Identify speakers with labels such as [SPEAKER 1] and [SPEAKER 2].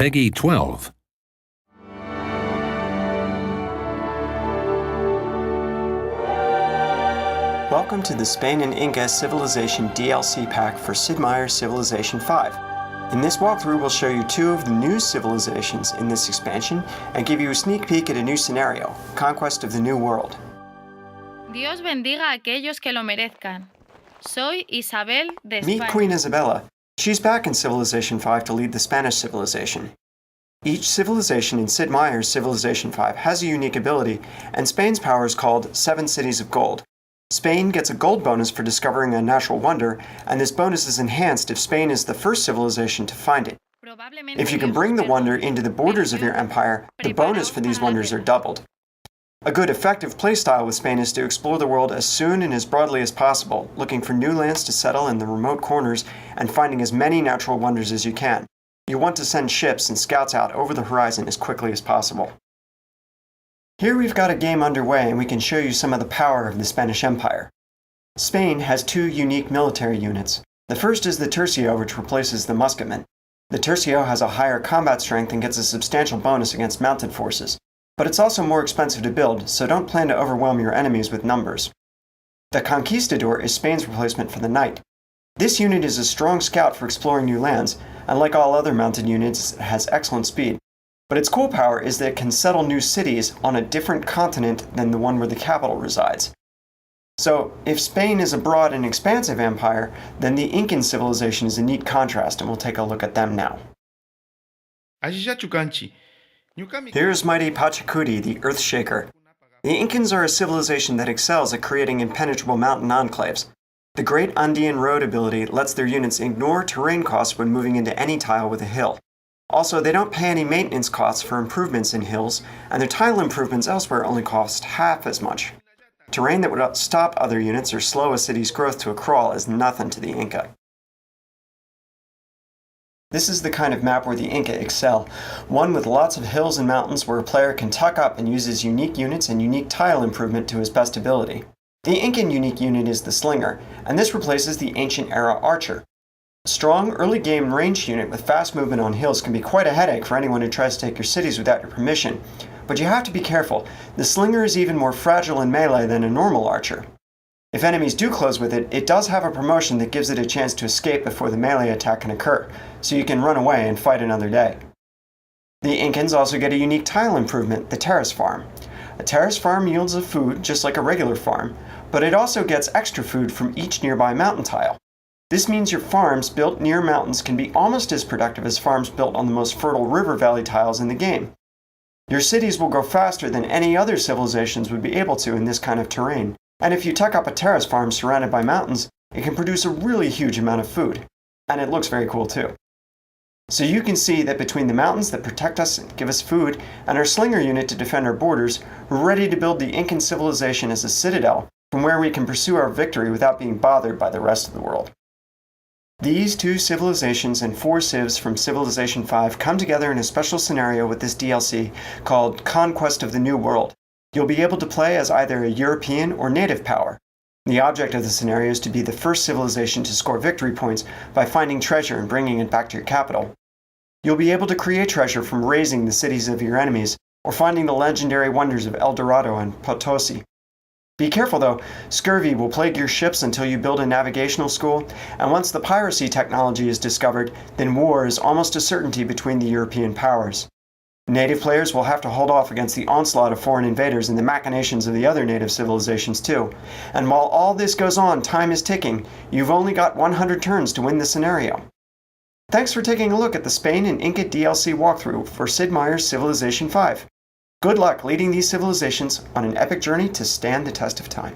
[SPEAKER 1] Peggy 12.
[SPEAKER 2] Welcome to the Spain and Inca Civilization DLC pack for Sid Meier's Civilization 5. In this walkthrough, we'll show you two of the new civilizations in this expansion and give you a sneak peek at a new scenario, Conquest of the New World.
[SPEAKER 3] Dios bendiga a aquellos que lo merezcan. Soy Isabel de
[SPEAKER 2] Meet
[SPEAKER 3] España.
[SPEAKER 2] Queen Isabella. She's back in Civilization 5 to lead the Spanish civilization. Each civilization in Sid Meier's Civilization 5 has a unique ability, and Spain's power is called 7 Cities of Gold. Spain gets a gold bonus for discovering a natural wonder, and this bonus is enhanced if Spain is the first civilization to find it. If you can bring the wonder into the borders of your empire, the bonus for these wonders are doubled. A good effective playstyle with Spain is to explore the world as soon and as broadly as possible, looking for new lands to settle in the remote corners and finding as many natural wonders as you can. You want to send ships and scouts out over the horizon as quickly as possible. Here we've got a game underway and we can show you some of the power of the Spanish Empire. Spain has two unique military units. The first is the Tercio, which replaces the musketman. The Tercio has a higher combat strength and gets a substantial bonus against mounted forces. But it's also more expensive to build, so don't plan to overwhelm your enemies with numbers. The Conquistador is Spain's replacement for the Knight. This unit is a strong scout for exploring new lands, and like all other mounted units, it has excellent speed. But its cool power is that it can settle new cities on a different continent than the one where the capital resides. So, if Spain is a broad and expansive empire, then the Incan civilization is a neat contrast, and we'll take a look at them now. Here's mighty Pachacuti, the Earthshaker. The Incans are a civilization that excels at creating impenetrable mountain enclaves. The Great Andean Road ability lets their units ignore terrain costs when moving into any tile with a hill. Also, they don't pay any maintenance costs for improvements in hills, and their tile improvements elsewhere only cost half as much. Terrain that would stop other units or slow a city's growth to a crawl is nothing to the Inca. This is the kind of map where the Inca excel, one with lots of hills and mountains where a player can tuck up and use his unique units and unique tile improvement to his best ability. The Incan unique unit is the Slinger, and this replaces the ancient era Archer. A strong, early game ranged unit with fast movement on hills can be quite a headache for anyone who tries to take your cities without your permission, but you have to be careful. The Slinger is even more fragile in melee than a normal Archer. If enemies do close with it, it does have a promotion that gives it a chance to escape before the melee attack can occur, so you can run away and fight another day. The Incans also get a unique tile improvement, the Terrace Farm. A terrace farm yields a food just like a regular farm, but it also gets extra food from each nearby mountain tile. This means your farms built near mountains can be almost as productive as farms built on the most fertile river valley tiles in the game. Your cities will grow faster than any other civilizations would be able to in this kind of terrain, and if you tuck up a terrace farm surrounded by mountains, it can produce a really huge amount of food. And it looks very cool too. So you can see that between the mountains that protect us and give us food, and our Slinger unit to defend our borders, we're ready to build the Incan civilization as a citadel, from where we can pursue our victory without being bothered by the rest of the world. These two civilizations and 4 civs from Civilization 5 come together in a special scenario with this DLC called Conquest of the New World. You'll be able to play as either a European or native power. The object of the scenario is to be the first civilization to score victory points by finding treasure and bringing it back to your capital. You'll be able to create treasure from razing the cities of your enemies or finding the legendary wonders of El Dorado and Potosi. Be careful though, scurvy will plague your ships until you build a navigational school, and once the piracy technology is discovered, then war is almost a certainty between the European powers. Native players will have to hold off against the onslaught of foreign invaders and the machinations of the other native civilizations too. And while all this goes on, time is ticking. You've only got 100 turns to win the scenario. Thanks for taking a look at the Spain and Inca DLC walkthrough for Sid Meier's Civilization 5. Good luck leading these civilizations on an epic journey to stand the test of time.